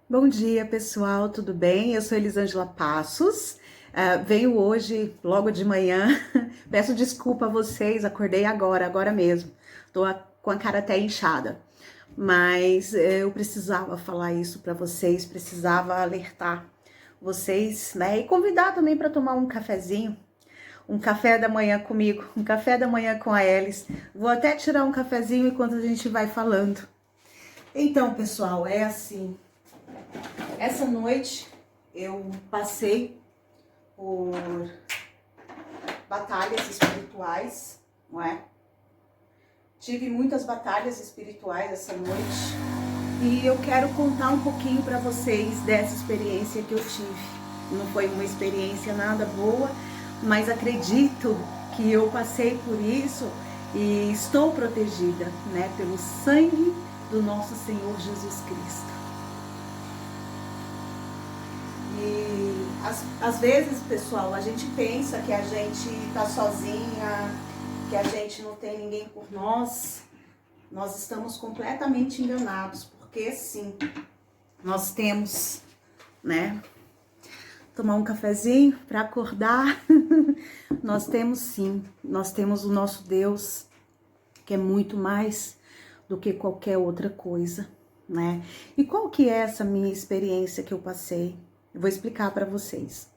Bom dia, pessoal, tudo bem? Eu sou Elisângela Passos. Venho hoje, logo de manhã. Peço desculpa a vocês, acordei agora mesmo. Tô com a cara até inchada. Mas eu precisava falar isso para vocês, precisava alertar vocês, né? E convidar também para tomar um cafezinho, um café da manhã comigo, um café da manhã com a Elis. Vou até tirar um cafezinho enquanto a gente vai falando. Então, pessoal, é assim. Essa noite eu passei por batalhas espirituais, não é? Tive muitas batalhas espirituais essa noite e eu quero contar um pouquinho para vocês dessa experiência que eu tive. Não foi uma experiência nada boa, mas acredito que eu passei por isso e estou protegida, né, pelo sangue do nosso Senhor Jesus Cristo. E às vezes, pessoal, a gente pensa que a gente tá sozinha, que a gente não tem ninguém por nós. Nós estamos completamente enganados, porque sim, nós temos, né? Tomar um cafezinho para acordar. Nós temos sim, nós temos o nosso Deus, que é muito mais do que qualquer outra coisa, né? E qual que é essa minha experiência que eu passei? Eu vou explicar para vocês.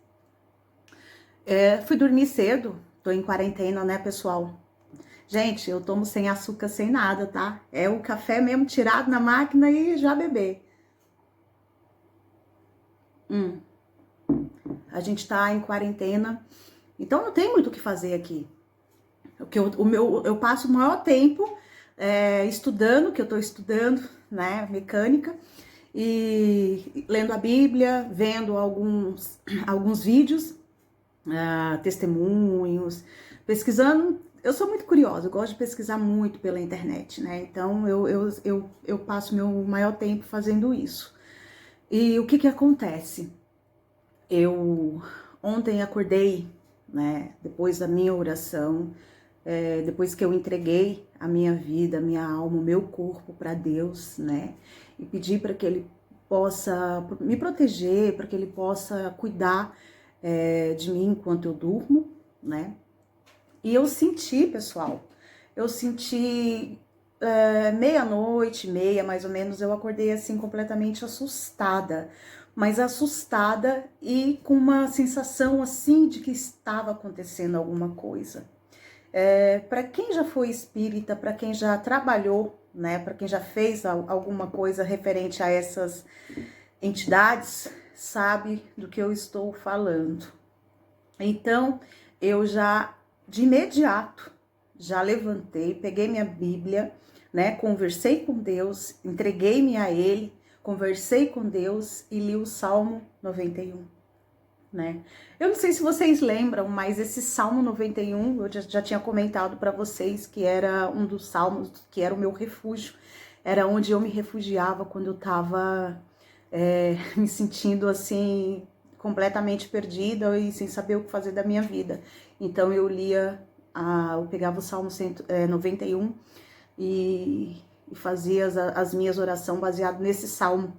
Fui dormir cedo, tô em quarentena, né, pessoal? Gente, eu tomo sem açúcar, sem nada, tá? É o café mesmo tirado na máquina e já beber. A gente tá em quarentena, então não tem muito o que fazer aqui. Eu passo o maior tempo estudando, que eu tô estudando, né, mecânica, e lendo a Bíblia, vendo alguns vídeos, testemunhos, pesquisando. Eu sou muito curiosa, eu gosto de pesquisar muito pela internet, né? Então eu passo meu maior tempo fazendo isso. E o que que acontece? Eu ontem acordei, né? Depois da minha oração, depois que eu entreguei a minha vida, a minha alma, o meu corpo para Deus, né? E pedi para que Ele possa me proteger, para que Ele possa cuidar de mim enquanto eu durmo, né? E eu senti, pessoal, eu senti meia-noite, meia mais ou menos, eu acordei assim completamente assustada, mas assustada e com uma sensação assim de que estava acontecendo alguma coisa. Para quem já foi espírita, para quem já trabalhou, né, para quem já fez alguma coisa referente a essas entidades, sabe do que eu estou falando. Então, eu já, de imediato, já levantei, peguei minha Bíblia, né, conversei com Deus, entreguei-me a Ele, conversei com Deus e li o Salmo 91. Né? Eu não sei se vocês lembram, mas esse Salmo 91, eu já tinha comentado para vocês que era um dos salmos, que era o meu refúgio, era onde eu me refugiava quando eu estava me sentindo assim, completamente perdida e sem saber o que fazer da minha vida. Então eu eu pegava o Salmo 91 e fazia as minhas orações baseado nesse salmo.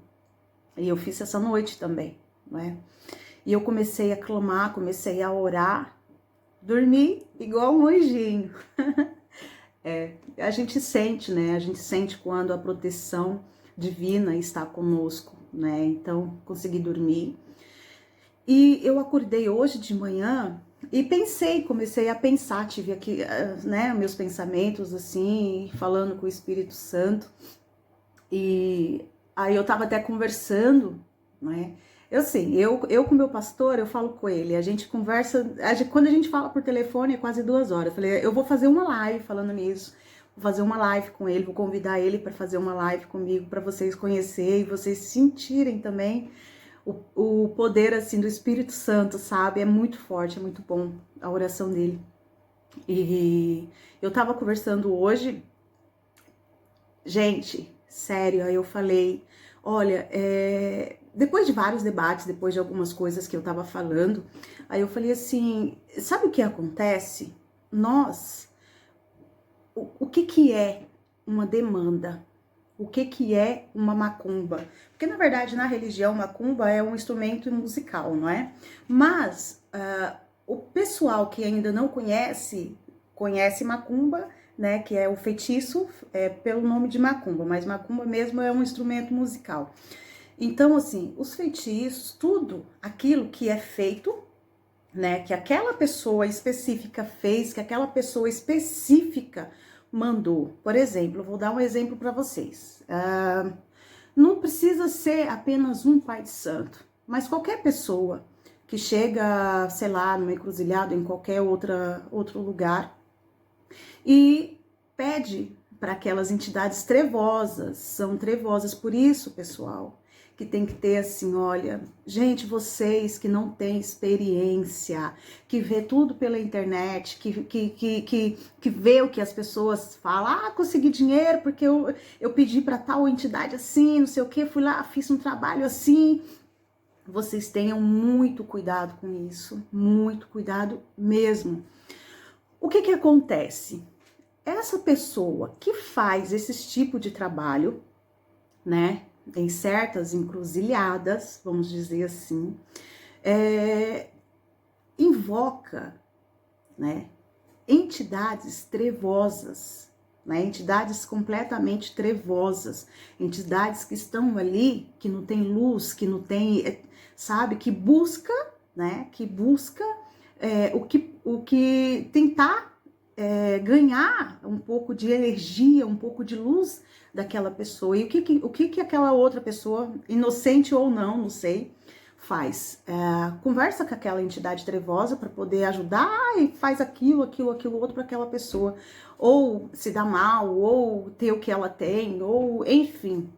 E eu fiz essa noite também, né? E eu comecei a clamar, comecei a orar, dormi igual um anjinho. A gente sente, né? A gente sente quando a proteção divina está conosco, né? Então, consegui dormir. E eu acordei hoje de manhã e comecei a pensar, tive aqui, né, meus pensamentos assim, falando com o Espírito Santo. E aí eu tava até conversando, né? Eu com o meu pastor, eu falo com ele, a gente conversa, quando a gente fala por telefone é quase 2 horas. Eu falei, eu vou fazer uma live falando nisso, vou fazer uma live com ele, vou convidar ele para fazer uma live comigo, para vocês conhecerem e vocês sentirem também o poder assim do Espírito Santo, sabe? É muito forte, é muito bom a oração dele. E eu tava conversando hoje, gente, sério, aí eu falei, olha, depois de vários debates, depois de algumas coisas que eu tava falando, aí eu falei assim, sabe o que acontece? O que que é uma demanda? o que que é uma macumba. Porque, na verdade, na religião, macumba é um instrumento musical, não é? Mas o pessoal que ainda não conhece macumba, né, que é o feitiço, pelo nome de macumba, mas macumba mesmo é um instrumento musical. Então, assim, os feitiços, tudo aquilo que é feito, né, que aquela pessoa específica fez, que aquela pessoa específica mandou. Por exemplo, eu vou dar um exemplo para vocês. Não precisa ser apenas um pai de santo, mas qualquer pessoa que chega, sei lá, numa encruzilhada, em qualquer outro lugar, e pede para aquelas entidades trevosas, são trevosas por isso, pessoal, que tem que ter assim, olha, gente, vocês que não têm experiência, que vê tudo pela internet, que vê o que as pessoas falam, consegui dinheiro porque eu pedi para tal entidade assim, não sei o que, fui lá, fiz um trabalho assim. Vocês tenham muito cuidado com isso, muito cuidado mesmo. O que que acontece? Essa pessoa que faz esse tipo de trabalho, né, em certas encruzilhadas, vamos dizer assim, invoca, né, entidades trevosas, né, entidades completamente trevosas, entidades que estão ali, que não tem luz, que não tem, sabe, que busca, né, o que tentar ganhar um pouco de energia, um pouco de luz daquela pessoa. E o que aquela outra pessoa, inocente ou não sei, faz? Conversa com aquela entidade trevosa para poder ajudar e faz aquilo outro para aquela pessoa. Ou se dá mal, ou ter o que ela tem, ou enfim,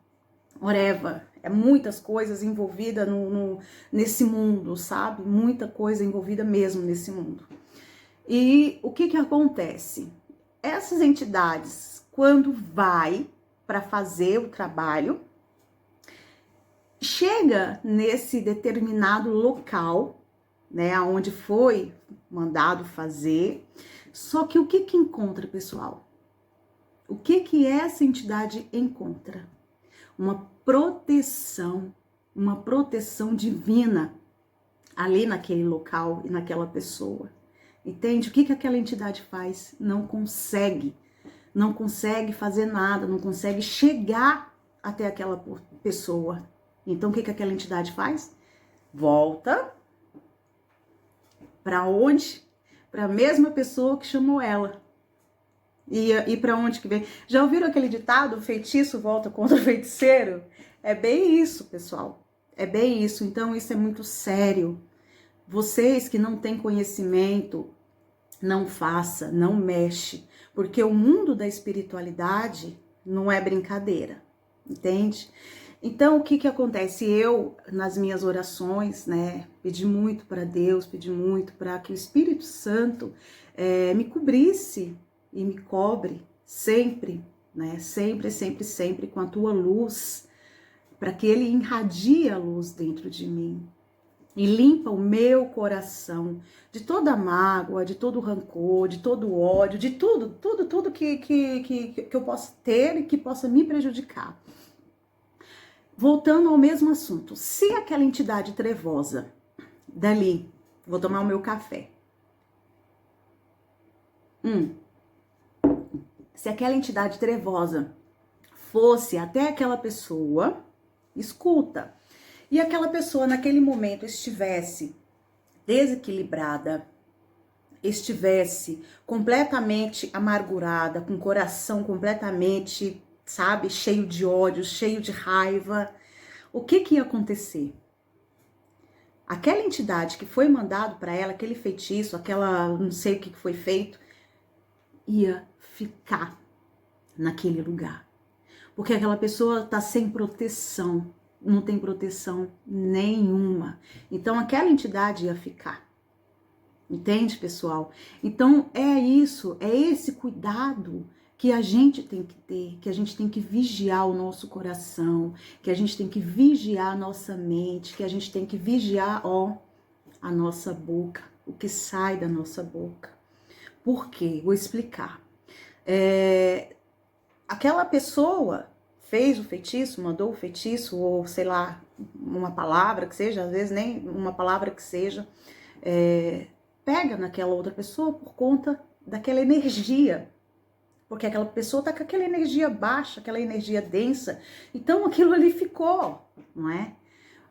whatever. É muitas coisas envolvidas nesse mundo, sabe? Muita coisa envolvida mesmo nesse mundo. E o que que acontece? Essas entidades, quando vai para fazer o trabalho, chega nesse determinado local, né, onde foi mandado fazer, só que o que que encontra, pessoal? O que que essa entidade encontra? Uma proteção divina ali naquele local e naquela pessoa. Entende? O que que aquela entidade faz? Não consegue fazer nada, não consegue chegar até aquela pessoa. Então, o que que aquela entidade faz? Volta para onde? Para a mesma pessoa que chamou ela. E para onde que vem? Já ouviram aquele ditado, o feitiço volta contra o feiticeiro? É bem isso, pessoal. É bem isso. Então, isso é muito sério. Vocês que não têm conhecimento, não faça, não mexe, porque o mundo da espiritualidade não é brincadeira, entende? Então, o que que acontece? Eu, nas minhas orações, né, pedi muito para Deus, pedi muito para que o Espírito Santo me cobrisse e me cobre sempre, né, sempre com a tua luz, para que ele irradie a luz dentro de mim, e limpa o meu coração de toda mágoa, de todo rancor, de todo ódio, de tudo que eu possa ter e que possa me prejudicar. Voltando ao mesmo assunto, se aquela entidade trevosa dali, vou tomar o meu café. Se aquela entidade trevosa fosse até aquela pessoa, escuta, e aquela pessoa naquele momento estivesse desequilibrada, estivesse completamente amargurada, com o coração completamente, sabe, cheio de ódio, cheio de raiva, o que que ia acontecer? Aquela entidade que foi mandado para ela, aquele feitiço, aquela, não sei o que foi feito, ia ficar naquele lugar. Porque aquela pessoa tá sem proteção, não tem proteção nenhuma. Então aquela entidade ia ficar. Entende, pessoal? Então é isso, é esse cuidado que a gente tem que ter, que a gente tem que vigiar o nosso coração, que a gente tem que vigiar a nossa mente, que a gente tem que vigiar, a nossa boca, o que sai da nossa boca. Por quê? Vou explicar. Aquela pessoa fez o feitiço, mandou o feitiço, ou sei lá, uma palavra que seja, às vezes nem uma palavra que seja, pega naquela outra pessoa por conta daquela energia. Porque aquela pessoa tá com aquela energia baixa, aquela energia densa. Então aquilo ali ficou, não é?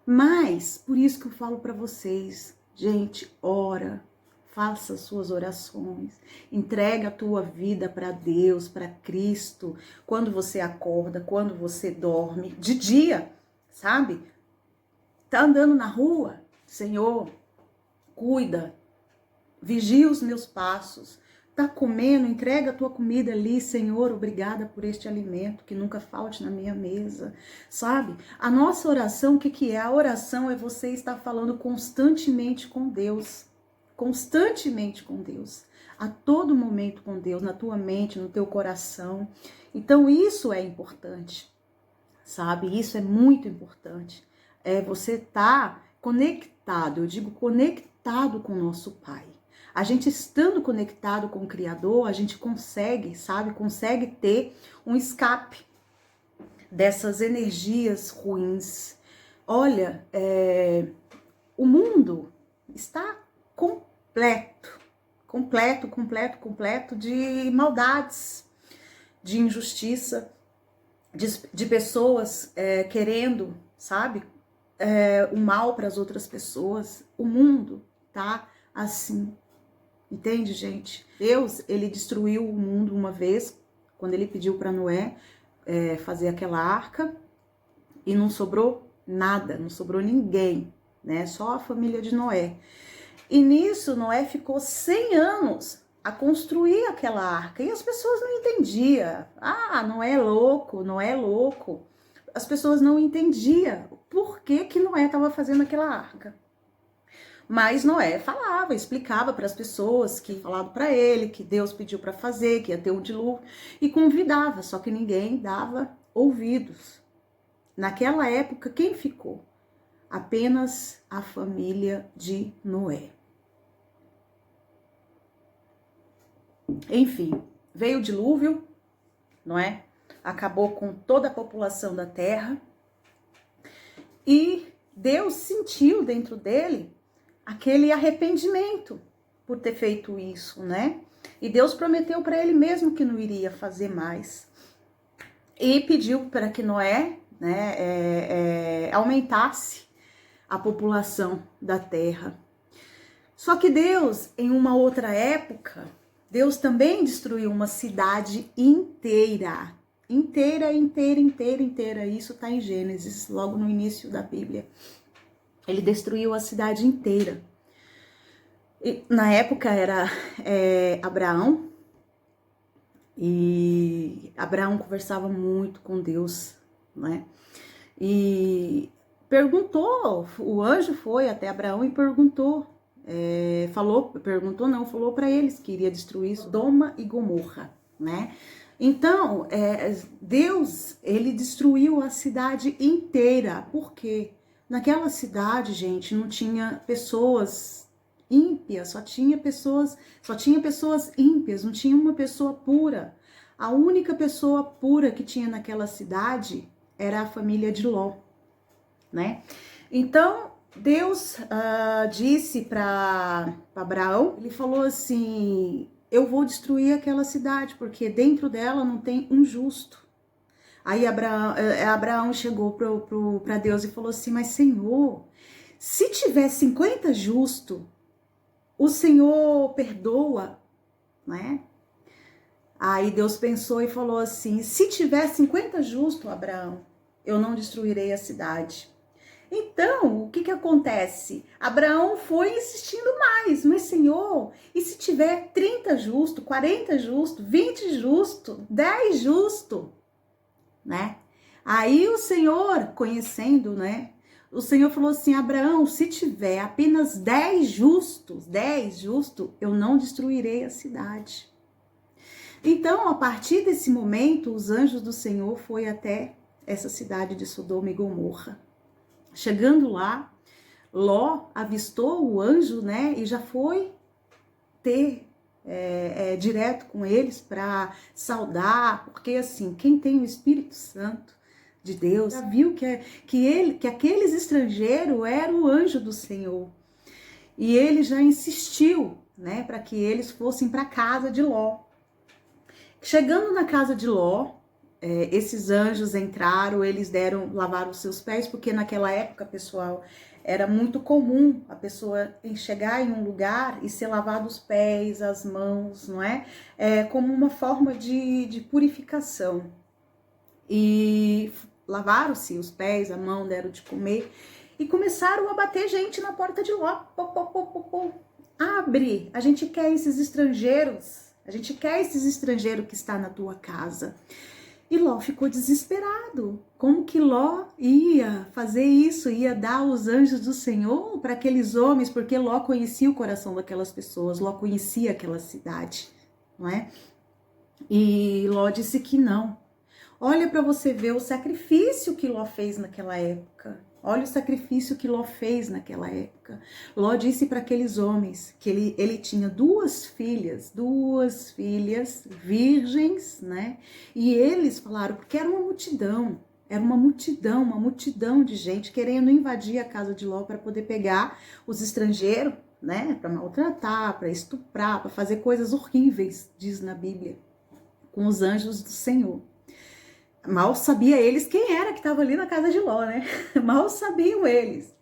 Mas, por isso que eu falo para vocês, gente, ora, faça suas orações, entrega a tua vida para Deus, para Cristo, quando você acorda, quando você dorme, de dia, sabe? Tá andando na rua, Senhor, cuida, vigia os meus passos. Tá comendo, entrega a tua comida ali, Senhor, obrigada por este alimento, que nunca falte na minha mesa, sabe? A nossa oração, o que que é? A oração é você estar falando constantemente com Deus, a todo momento com Deus, na tua mente, no teu coração. Então isso é importante, sabe? Isso é muito importante. É você estar conectado, eu digo conectado com o nosso Pai. A gente estando conectado com o Criador, a gente consegue, sabe? Consegue ter um escape dessas energias ruins. Olha, o mundo está completo de maldades, de injustiça, de pessoas querendo, sabe? O mal para as outras pessoas. O mundo tá assim. Entende, gente? Deus, ele destruiu o mundo uma vez, quando ele pediu para Noé fazer aquela arca, e não sobrou nada, não sobrou ninguém, né? Só a família de Noé. E nisso, Noé ficou 100 anos a construir aquela arca, e as pessoas não entendiam. Ah, Noé é louco, Noé é louco. As pessoas não entendiam por que Noé estava fazendo aquela arca. Mas Noé falava, explicava para as pessoas que falavam para ele, que Deus pediu para fazer, que ia ter um dilúvio, e convidava, só que ninguém dava ouvidos. Naquela época, quem ficou? Apenas a família de Noé. Enfim, veio o dilúvio, não é? Acabou com toda a população da terra, e Deus sentiu dentro dele aquele arrependimento por ter feito isso, né? E Deus prometeu para ele mesmo que não iria fazer mais. E pediu para que Noé, né, aumentasse a população da terra. Só que Deus, em uma outra época, Deus também destruiu uma cidade inteira. Inteira. Isso está em Gênesis, logo no início da Bíblia. Ele destruiu a cidade inteira. E, na época era Abraão. E Abraão conversava muito com Deus, né? E perguntou, o anjo foi até Abraão e perguntou, falou para eles que iria destruir Sodoma e Gomorra, né? Então, Deus, ele destruiu a cidade inteira. Por quê? Naquela cidade, gente, não tinha pessoas ímpias, só tinha pessoas ímpias, não tinha uma pessoa pura. A única pessoa pura que tinha naquela cidade era a família de Ló, né? Então, Deus disse para Abraão, ele falou assim: eu vou destruir aquela cidade, porque dentro dela não tem um justo. Aí Abraão chegou para Deus e falou assim: mas Senhor, se tiver 50 justos, o Senhor perdoa, né? Aí Deus pensou e falou assim: se tiver 50 justos, Abraão, eu não destruirei a cidade. Então, o que acontece? Abraão foi insistindo mais, mas Senhor, e se tiver 30 justos, 40 justos, 20 justos, 10 justos? Né? Aí o Senhor, conhecendo, né? O Senhor falou assim: Abraão, se tiver apenas 10 justos, eu não destruirei a cidade. Então, a partir desse momento, os anjos do Senhor foram até essa cidade de Sodoma e Gomorra. Chegando lá, Ló avistou o anjo, né? E já foi ter direto com eles para saudar, porque assim, quem tem o Espírito Santo de Deus, já viu que aqueles estrangeiros eram o anjo do Senhor. E ele já insistiu, né, para que eles fossem para a casa de Ló. Chegando na casa de Ló, esses anjos entraram, eles lavaram os seus pés, porque naquela época, pessoal, era muito comum a pessoa chegar em um lugar e ser lavado os pés, as mãos, não é? Como uma forma de purificação. E lavaram-se os pés, a mão, deram de comer e começaram a bater gente na porta de Ló. Pô, pô, pô, pô, pô. Abre, a gente quer esses estrangeiros, que está na tua casa. E Ló ficou desesperado. Como que Ló ia fazer isso? Ia dar os anjos do Senhor para aqueles homens? Porque Ló conhecia o coração daquelas pessoas, Ló conhecia aquela cidade, não é? E Ló disse que não. Olha para você ver o sacrifício que Ló fez naquela época. Olha o sacrifício que Ló fez naquela época. Ló disse para aqueles homens que ele tinha duas filhas virgens, né? E eles falaram, porque era uma multidão de gente querendo invadir a casa de Ló para poder pegar os estrangeiros, né? Para maltratar, para estuprar, para fazer coisas horríveis, diz na Bíblia, com os anjos do Senhor. Mal sabia eles quem era que estava ali na casa de Ló, né? Mal sabiam eles.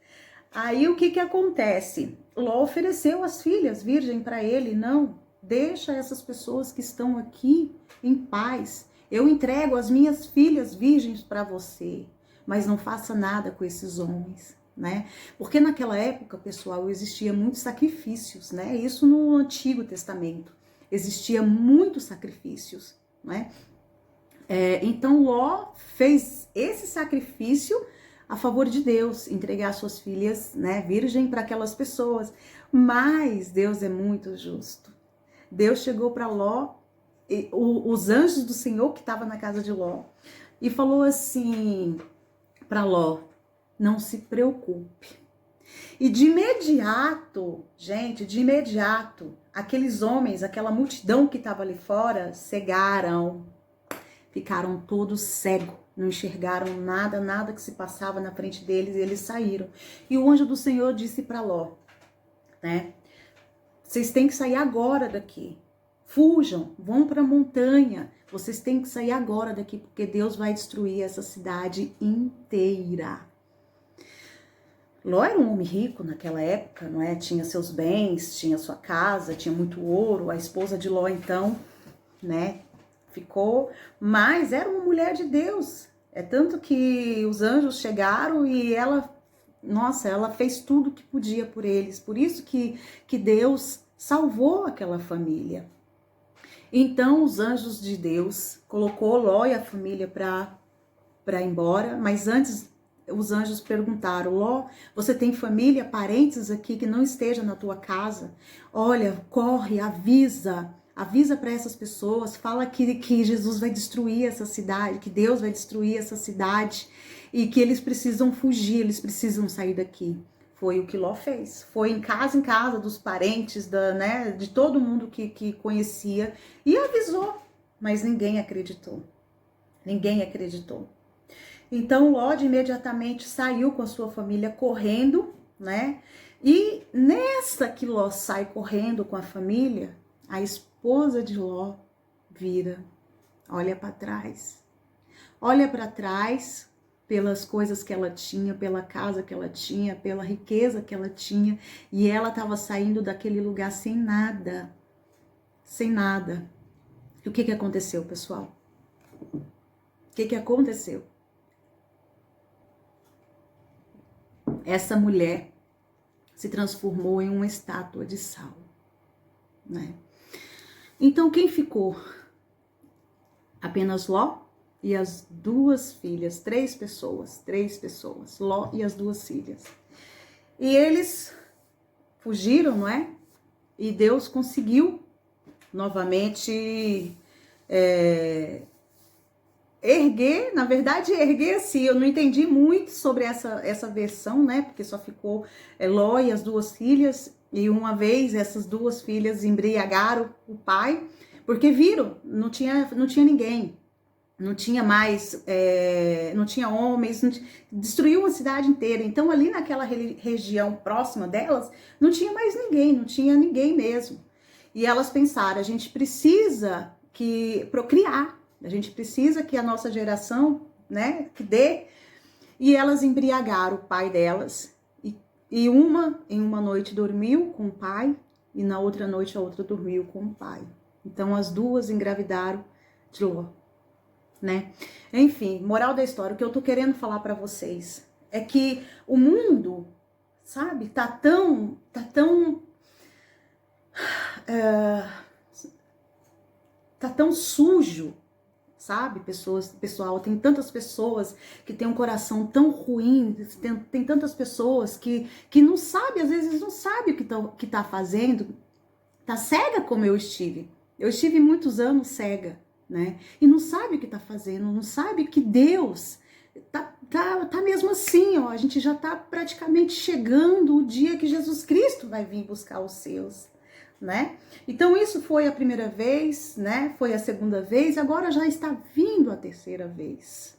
Aí o que acontece? Ló ofereceu as filhas virgem para ele. Não, deixa essas pessoas que estão aqui em paz. Eu entrego as minhas filhas virgens para você, mas não faça nada com esses homens, né? Porque naquela época, pessoal, existia muitos sacrifícios, né? Isso no Antigo Testamento. Existia muitos sacrifícios, né? Então Ló fez esse sacrifício a favor de Deus, entregar suas filhas, né, virgem para aquelas pessoas. Mas Deus é muito justo. Deus chegou para Ló, os anjos do Senhor que estavam na casa de Ló, e falou assim para Ló: não se preocupe. E de imediato, gente, aqueles homens, aquela multidão que estava ali fora, cegaram. Ficaram todos cegos, não enxergaram nada que se passava na frente deles, e eles saíram. E o anjo do Senhor disse para Ló, né? Vocês têm que sair agora daqui. Fujam, vão para a montanha. Vocês têm que sair agora daqui, porque Deus vai destruir essa cidade inteira. Ló era um homem rico naquela época, não é? Tinha seus bens, tinha sua casa, tinha muito ouro. A esposa de Ló, então, né, ficou, mas era uma mulher de Deus. É tanto que os anjos chegaram e ela fez tudo que podia por eles. Por isso que Deus salvou aquela família. Então os anjos de Deus colocou Ló e a família para ir embora, mas antes os anjos perguntaram: Ló, você tem família, parentes aqui que não esteja na tua casa? Olha, corre, avisa para essas pessoas, fala que Jesus vai destruir essa cidade, que Deus vai destruir essa cidade e que eles precisam fugir, eles precisam sair daqui. Foi o que Ló fez. Foi em casa dos parentes, né, de todo mundo que conhecia, e avisou, mas ninguém acreditou. Ninguém acreditou. Então Ló imediatamente saiu com a sua família correndo, né? E nessa que Ló sai correndo com a família, a esposa de Ló vira, olha para trás. Olha para trás pelas coisas que ela tinha, pela casa que ela tinha, pela riqueza que ela tinha, e ela estava saindo daquele lugar sem nada. Sem nada. E o que aconteceu, pessoal? O que aconteceu? Essa mulher se transformou em uma estátua de sal, né? Então quem ficou? Apenas Ló e as duas filhas, três pessoas, Ló e as duas filhas. E eles fugiram, não é? E Deus conseguiu novamente erguer assim, eu não entendi muito sobre essa versão, né? Porque só ficou Ló e as duas filhas, e uma vez essas duas filhas embriagaram o pai, porque viram, não tinha ninguém. não tinha mais, não tinha homens, destruiu uma cidade inteira. Então, ali naquela região próxima delas, não tinha mais ninguém, não tinha ninguém mesmo. E elas pensaram, a gente precisa procriar, a gente precisa que a nossa geração, né, que dê. E elas embriagaram o pai delas. E em uma noite dormiu com o pai, e na outra noite a outra dormiu com o pai. Então, as duas engravidaram de Ló. Né? Enfim, moral da história, o que eu tô querendo falar para vocês é que o mundo, sabe, tá tão sujo, sabe, pessoal, tem tantas pessoas que tem um coração tão ruim, tem tantas pessoas que não sabe, às vezes não sabe o que tá fazendo, tá cega como eu estive muitos anos cega, né? E não sabe o que tá fazendo, não sabe que Deus tá mesmo assim, ó. A gente já tá praticamente chegando o dia que Jesus Cristo vai vir buscar os seus, né? Então isso foi a primeira vez, né? Foi a segunda vez, agora já está vindo a terceira vez.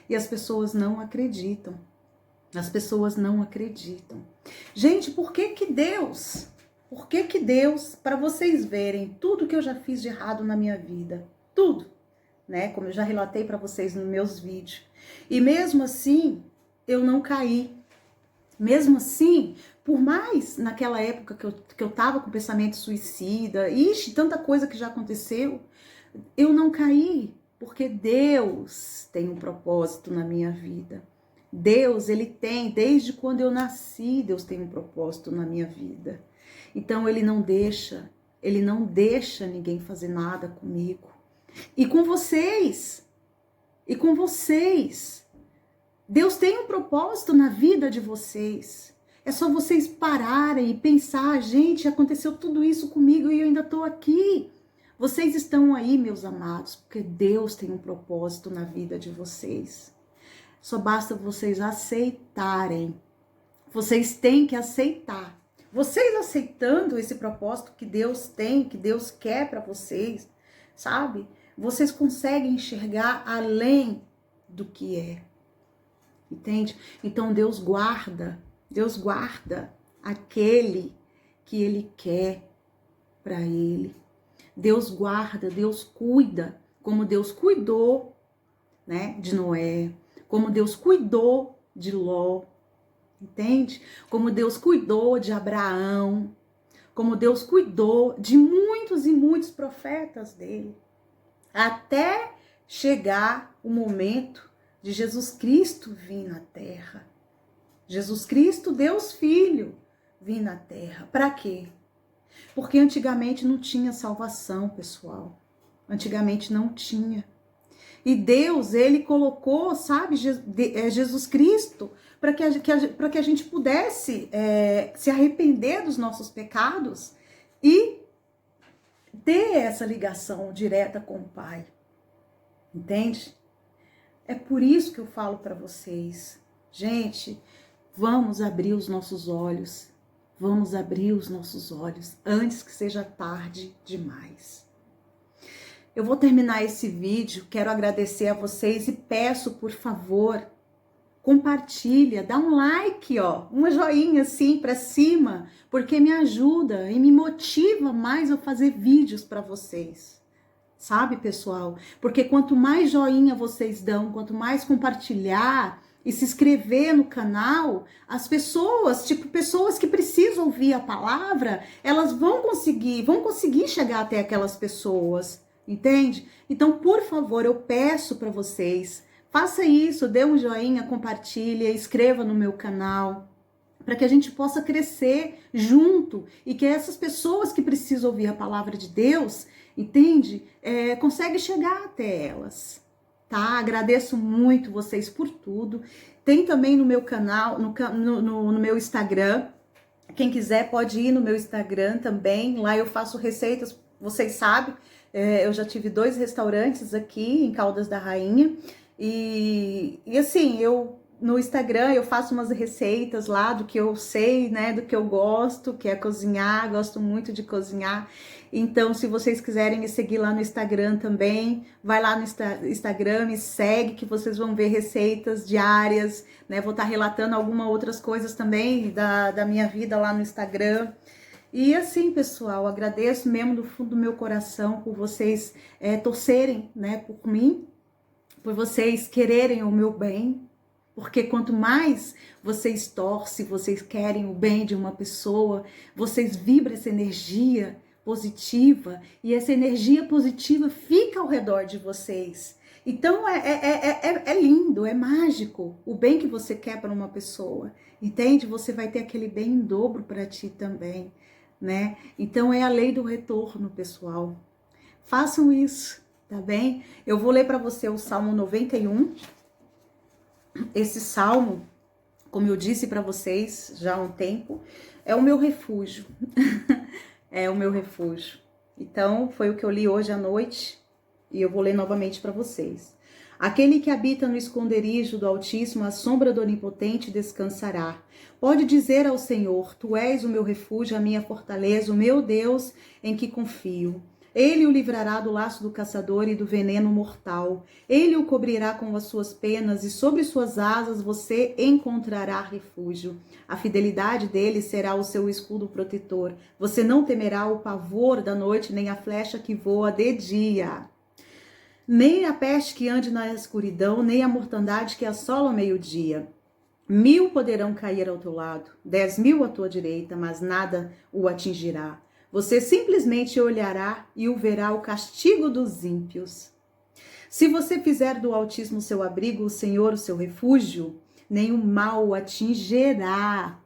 E as pessoas não acreditam. As pessoas não acreditam. Gente, por que Deus, para vocês verem tudo que eu já fiz de errado na minha vida, tudo, né? Como eu já relatei para vocês nos meus vídeos. E mesmo assim, eu não caí. Mesmo assim, por mais naquela época que eu tava com pensamento suicida, tanta coisa que já aconteceu, eu não caí, porque Deus tem um propósito na minha vida. Deus, ele tem, desde quando eu nasci, Deus tem um propósito na minha vida. Então, ele não deixa ninguém fazer nada comigo. E com vocês, Deus tem um propósito na vida de vocês. É só vocês pararem e pensar, gente, aconteceu tudo isso comigo e eu ainda estou aqui. Vocês estão aí, meus amados, porque Deus tem um propósito na vida de vocês. Só basta vocês aceitarem. Vocês têm que aceitar. Vocês aceitando esse propósito que Deus tem, que Deus quer para vocês, sabe? Vocês conseguem enxergar além do que é. Entende? Então Deus guarda aquele que Ele quer para Ele. Deus guarda, Deus cuida, como Deus cuidou, né, de Noé, como Deus cuidou de Ló, entende? Como Deus cuidou de Abraão, como Deus cuidou de muitos e muitos profetas dele, até chegar o momento de Jesus Cristo vir na terra. Jesus Cristo, Deus Filho, vir na terra. Para quê? Porque antigamente não tinha salvação, pessoal. Antigamente não tinha. E Deus, ele colocou, sabe, Jesus Cristo para que a gente pudesse se arrepender dos nossos pecados e ter essa ligação direta com o Pai. Entende? É por isso que eu falo para vocês, gente, vamos abrir os nossos olhos. Vamos abrir os nossos olhos antes que seja tarde demais. Eu vou terminar esse vídeo, quero agradecer a vocês e peço, por favor, compartilha, dá um like, ó, uma joinha assim para cima, porque me ajuda e me motiva mais a fazer vídeos para vocês. Sabe, pessoal? Porque quanto mais joinha vocês dão, quanto mais compartilhar e se inscrever no canal, as pessoas, pessoas que precisam ouvir a palavra, elas vão conseguir chegar até aquelas pessoas, entende? Então, por favor, eu peço para vocês, faça isso, dê um joinha, compartilha, inscreva no meu canal, para que a gente possa crescer junto e que essas pessoas que precisam ouvir a palavra de Deus, entende? Consegue chegar até elas, tá? Agradeço muito vocês por tudo. Tem também no meu canal, no meu Instagram. Quem quiser pode ir no meu Instagram também. Lá eu faço receitas, vocês sabem. Eu já tive 2 restaurantes aqui em Caldas da Rainha. E assim, no Instagram eu faço umas receitas lá do que eu sei, né, do que eu gosto, que é cozinhar, gosto muito de cozinhar. Então, se vocês quiserem me seguir lá no Instagram também, vai lá no Instagram, me segue, que vocês vão ver receitas diárias, né? Vou estar relatando algumas outras coisas também da minha vida lá no Instagram. E assim, pessoal, agradeço mesmo do fundo do meu coração por vocês torcerem, né, por mim, por vocês quererem o meu bem, porque quanto mais vocês torcem, vocês querem o bem de uma pessoa, vocês vibram essa energia positiva e essa energia positiva fica ao redor de vocês. Então é lindo, é mágico o bem que você quer para uma pessoa, entende? Você vai ter aquele bem em dobro para ti também, né? Então é a lei do retorno, pessoal. Façam isso, tá bem? Eu vou ler para você o Salmo 91. Esse salmo, como eu disse para vocês já há um tempo, é o meu refúgio. É o meu refúgio. Então, foi o que eu li hoje à noite e eu vou ler novamente para vocês. Aquele que habita no esconderijo do Altíssimo, à sombra do Onipotente descansará. Pode dizer ao Senhor: Tu és o meu refúgio, a minha fortaleza, o meu Deus em que confio. Ele o livrará do laço do caçador e do veneno mortal. Ele o cobrirá com as suas penas e sobre suas asas você encontrará refúgio. A fidelidade dele será o seu escudo protetor. Você não temerá o pavor da noite, nem a flecha que voa de dia. Nem a peste que ande na escuridão, nem a mortandade que assola ao meio-dia. 1000 poderão cair ao teu lado, 10.000 à tua direita, mas nada o atingirá. Você simplesmente olhará e o verá o castigo dos ímpios. Se você fizer do Altíssimo seu abrigo, o Senhor o seu refúgio, nenhum mal o atingirá.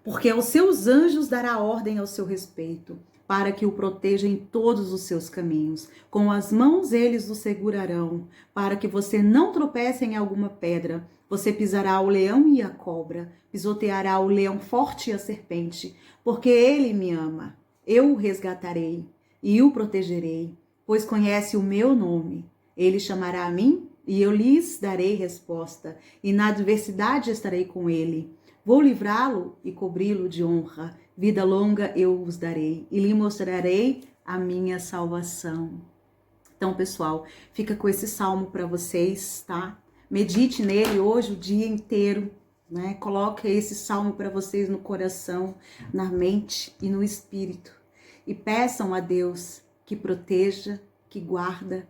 Porque aos seus anjos dará ordem ao seu respeito, para que o proteja em todos os seus caminhos. Com as mãos eles o segurarão, para que você não tropece em alguma pedra. Você pisará o leão e a cobra, pisoteará o leão forte e a serpente, porque ele me ama. Eu o resgatarei e o protegerei, pois conhece o meu nome. Ele chamará a mim e eu lhes darei resposta, e na adversidade estarei com ele. Vou livrá-lo e cobri-lo de honra. Vida longa eu os darei e lhe mostrarei a minha salvação. Então, pessoal, fica com esse salmo para vocês, tá? Medite nele hoje o dia inteiro, né? Coloque esse salmo para vocês no coração, na mente e no espírito. E peçam a Deus que proteja, que guarda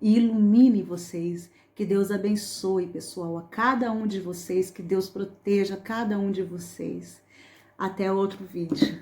e ilumine vocês. Que Deus abençoe, pessoal, a cada um de vocês. Que Deus proteja cada um de vocês. Até outro vídeo.